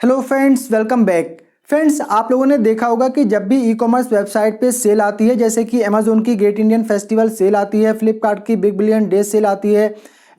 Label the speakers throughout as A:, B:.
A: Hello friends, welcome back. Friends, आप लोगों ने देखा होगा कि जब भी ई कॉमर्स वेबसाइट पे सेल आती है, जैसे कि अमेजोन की ग्रेट इंडियन फेस्टिवल सेल आती है, फ्लिपकार्ट की बिग बिलियन डे सेल आती है,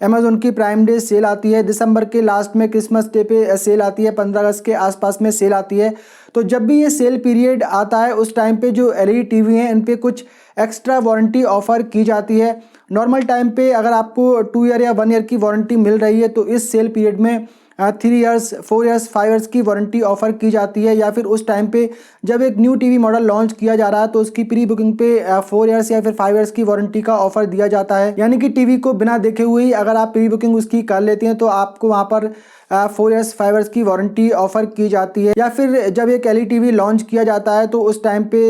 A: अमेजोन की प्राइम डे सेल आती है, दिसंबर के लास्ट में क्रिसमस डे पे सेल आती है, 15 अगस्त के आसपास में सेल आती है। तो जब भी ये सेल पीरियड आता है उस टाइम पे जो एलईडी टीवी हैं इन पे कुछ एक्स्ट्रा वारंटी ऑफर की जाती है। नॉर्मल टाइम पे अगर आपको 2 ईयर या 1 ईयर की वारंटी मिल रही है तो इस सेल पीरियड में 3 इयर्स, 4 इयर्स, 5 इयर्स की वारंटी ऑफर की जाती है। या फिर उस टाइम पे जब एक न्यू टीवी मॉडल लॉन्च किया जा रहा है तो उसकी प्री बुकिंग पे 4 इयर्स या फिर 5 इयर्स की वारंटी का ऑफर दिया जाता है। यानी कि टीवी को बिना देखे हुए ही अगर आप प्री बुकिंग उसकी कर लेते हैं तो आपको वहाँ पर 4 इयर्स, 5 इयर्स की वारंटी ऑफर की जाती है। या फिर जब एक एलईडी टीवी लॉन्च किया जाता है तो उस टाइम पे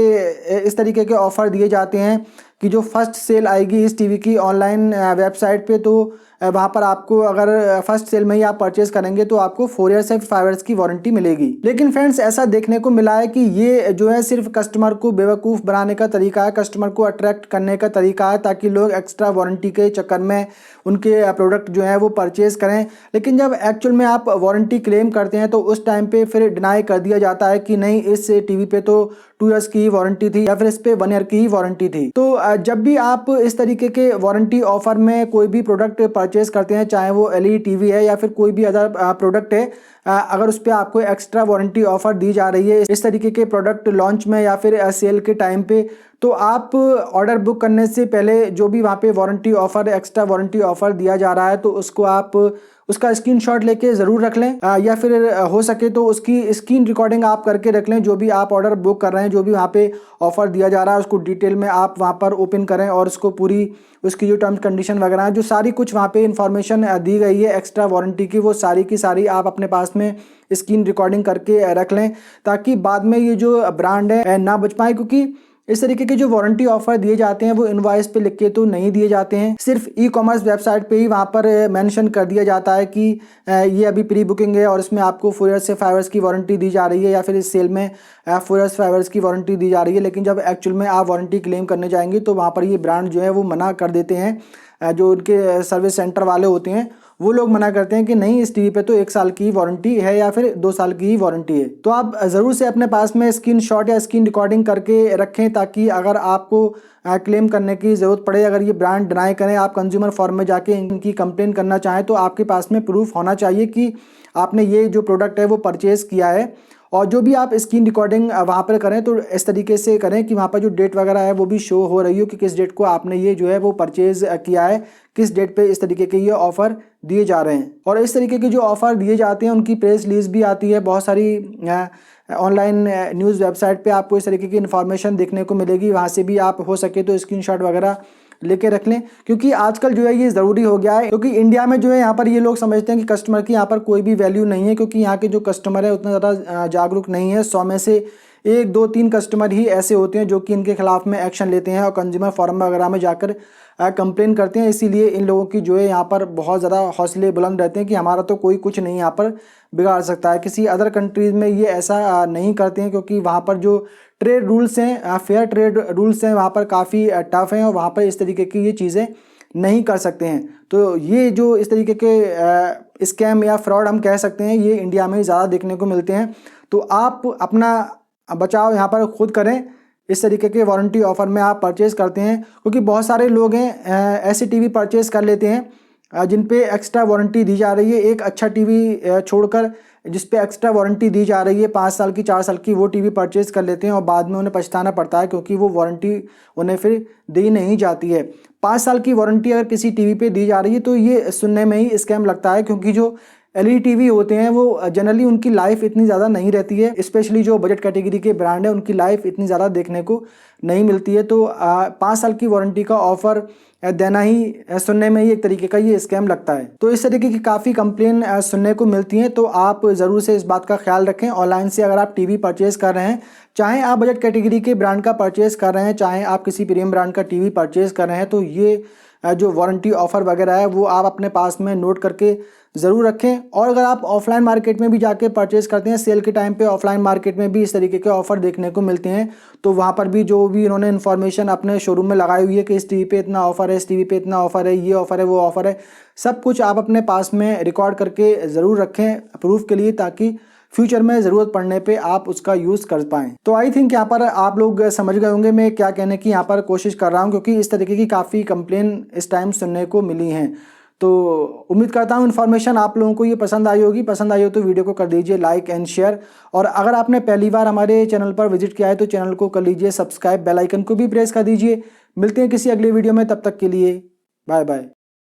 A: इस तरीके के ऑफर दिए जाते हैं कि जो फर्स्ट सेल आएगी इस टीवी की ऑनलाइन वेबसाइट पे तो वहाँ पर आपको अगर फर्स्ट सेल में ही आप परचेज करेंगे तो आपको 4 इयर्स से 5 इयर्स की वारंटी मिलेगी। लेकिन फ्रेंड्स, ऐसा देखने को मिला है कि ये जो है सिर्फ कस्टमर को बेवकूफ़ बनाने का तरीका है, कस्टमर को अट्रैक्ट करने का तरीका है ताकि लोग एक्स्ट्रा वारंटी के चक्कर में उनके प्रोडक्ट जो है वो परचेज़ करें। लेकिन जब एक्चुअल में आप वारंटी क्लेम करते हैं तो उस टाइम पे फिर डिनाई कर दिया जाता है कि नहीं, इस टीवी पे तो 2 इयर्स की ही वारंटी थी या फिर इस पे 1 ईयर की ही वारंटी थी। तो जब भी आप इस तरीके के वारंटी ऑफर में कोई भी प्रोडक्ट परचेज करते हैं, चाहे वो एलईडी टीवी है या फिर कोई भी अदर प्रोडक्ट है, अगर उस पर आपको एक्स्ट्रा वारंटी ऑफर दी जा रही है इस तरीके के प्रोडक्ट लॉन्च में या फिर सेल के टाइम पे, तो आप ऑर्डर बुक करने से पहले जो भी वहाँ पे warranty offer, extra warranty offer दिया जा रहा है तो उसको आप उसका स्क्रीनशॉट लेके ज़रूर रख लें, या फिर हो सके तो उसकी स्क्रीन रिकॉर्डिंग आप करके रख लें। जो भी आप ऑर्डर बुक कर रहे हैं, जो भी वहाँ पे ऑफर दिया जा रहा है उसको डिटेल में आप वहाँ पर ओपन करें और उसको पूरी उसकी जो टर्म्स कंडीशन वगैरह है, जो सारी कुछ वहाँ पे इन्फॉर्मेशन दी गई है एक्स्ट्रा वारंटी की, वो सारी की सारी आप अपने पास में स्क्रीन रिकॉर्डिंग करके रख लें ताकि बाद में ये जो ब्रांड है ना बच पाए। क्योंकि इस तरीके के जो वारंटी ऑफर दिए जाते हैं वो इनवॉइस पे लिख के तो नहीं दिए जाते हैं, सिर्फ ई कॉमर्स वेबसाइट पे ही वहाँ पर मेंशन कर दिया जाता है कि ये अभी प्री बुकिंग है और इसमें आपको 4 इयर्स से 5 इयर्स की वारंटी दी जा रही है या फिर इस सेल में 4 इयर्स 5 इयर्स की वारंटी दी जा रही है। लेकिन जब एक्चुअल में आप वारंटी क्लेम करने जाएंगे तो वहाँ पर ये ब्रांड जो है वो मना कर देते हैं। जो उनके सर्विस सेंटर वाले होते हैं वो लोग मना करते हैं कि नहीं, इस टीवी पे तो 1 साल की वारंटी है या फिर 2 साल की ही वारंटी है। तो आप ज़रूर से अपने पास में स्क्रीनशॉट या स्क्रीन रिकॉर्डिंग करके रखें ताकि अगर आपको क्लेम करने की ज़रूरत पड़े, अगर ये ब्रांड डिनाई करें, आप कंज्यूमर फॉर्म में जाके इनकी कंप्लेन करना चाहें तो आपके पास में प्रूफ होना चाहिए कि आपने ये जो प्रोडक्ट है वो परचेज़ किया है। और जो भी आप स्क्रीन रिकॉर्डिंग वहाँ पर करें तो इस तरीके से करें कि वहाँ पर जो डेट वगैरह है वो भी शो हो रही हो कि किस डेट को आपने ये जो है वो परचेज़ किया है, किस डेट पे इस तरीके के ये ऑफ़र दिए जा रहे हैं। और इस तरीके के जो ऑफ़र दिए जाते हैं उनकी प्रेस रिलीज भी आती है, बहुत सारी ऑनलाइन न्यूज़ वेबसाइट पे आपको इस तरीके की इन्फॉर्मेशन देखने को मिलेगी। वहाँ से भी आप हो सके तो स्क्रीनशॉट वगैरह लेके रख लें, क्योंकि आजकल जो है ये ज़रूरी हो गया है। क्योंकि इंडिया में जो है यहाँ पर ये लोग समझते हैं कि कस्टमर की यहाँ पर कोई भी वैल्यू नहीं है, क्योंकि यहाँ के जो कस्टमर है उतना ज़्यादा जागरूक नहीं है। 100 में से 1, 2, 3 कस्टमर ही ऐसे होते हैं जो कि इनके खिलाफ में एक्शन लेते हैं और कंज्यूमर फोरम वगैरह में जाकर कंप्लेन करते हैं। इसीलिए इन लोगों की जो है यहाँ पर बहुत ज़्यादा हौसले बुलंद रहते हैं कि हमारा तो कोई कुछ नहीं यहाँ पर बिगाड़ सकता है। किसी अदर कंट्रीज़ में ये ऐसा नहीं करते हैं, क्योंकि वहाँ पर जो ट्रेड रूल्स हैं, फेयर ट्रेड रूल्स हैं, वहाँ पर काफ़ी टफ हैं और वहाँ पर इस तरीके की ये चीज़ें नहीं कर सकते हैं। तो ये जो इस तरीके के स्कैम या फ्रॉड हम कह सकते हैं, ये इंडिया में ज़्यादा देखने को मिलते हैं। तो आप अपना बचाव यहाँ पर खुद करें। इस तरीके के वारंटी ऑफर में आप परचेज़ करते हैं, क्योंकि बहुत सारे लोग हैं ऐसे टीवी परचेज़ कर लेते हैं जिन पे एक्स्ट्रा वारंटी दी जा रही है। एक अच्छा टीवी छोड़कर जिस पे एक्स्ट्रा वारंटी दी जा रही है 5 साल की, 4 साल की, वो टीवी परचेज़ कर लेते हैं और बाद में उन्हें पछताना पड़ता है क्योंकि वो वारंटी उन्हें फिर दी नहीं जाती है। 5 साल की वारंटी अगर किसी टीवी पे दी जा रही है तो ये सुनने में ही स्कैम लगता है, क्योंकि जो एलईडी टीवी होते हैं वो जनरली उनकी लाइफ इतनी ज़्यादा नहीं रहती है। स्पेशली जो बजट कैटेगरी के ब्रांड है उनकी लाइफ इतनी ज़्यादा देखने को नहीं मिलती है। तो 5 साल की वारंटी का ऑफ़र देना ही सुनने में ही एक तरीके का ये स्कैम लगता है। तो इस तरीके की काफ़ी कंप्लेन सुनने को मिलती हैं। तो आप ज़रूर से इस बात का ख्याल रखें। ऑनलाइन से अगर आप टीवी परचेज़ कर रहे हैं, चाहे आप बजट कैटेगरी के ब्रांड का परचेज़ कर रहे हैं, चाहे आप किसी प्रीमियम ब्रांड का टीवी परचेज़ कर रहे हैं, तो ये जो वारंटी ऑफ़र वगैरह है वो आप अपने पास में नोट करके ज़रूर रखें। और अगर आप ऑफलाइन मार्केट में भी जाके परचेज़ करते हैं, सेल के टाइम पे ऑफलाइन मार्केट में भी इस तरीके के ऑफ़र देखने को मिलते हैं, तो वहाँ पर भी जो भी इन्होंने इन्फॉर्मेशन अपने शोरूम में लगाई हुई है कि इस टीवी पे इतना ऑफ़र है, इस टीवी पे इतना ऑफ़र है, ये ऑफ़र है, वो ऑफ़र है, सब कुछ आप अपने पास में रिकॉर्ड करके ज़रूर रखें प्रूफ के लिए, ताकि फ्यूचर में ज़रूरत पड़ने पे आप उसका यूज़ कर पाएँ। तो आई थिंक यहाँ पर आप लोग समझ गए होंगे मैं क्या कहने की यहाँ पर कोशिश कर रहा हूँ, क्योंकि इस तरीके की काफ़ी कंप्लेन इस टाइम सुनने को मिली हैं। तो उम्मीद करता हूँ इन्फॉर्मेशन आप लोगों को ये पसंद आई होगी। पसंद आई हो तो वीडियो को कर दीजिए लाइक एंड शेयर, और अगर आपने पहली बार हमारे चैनल पर विजिट किया है तो चैनल को कर लीजिए सब्सक्राइब, बेल आइकन को भी प्रेस कर दीजिए। मिलते हैं किसी अगले वीडियो में, तब तक के लिए बाय बाय।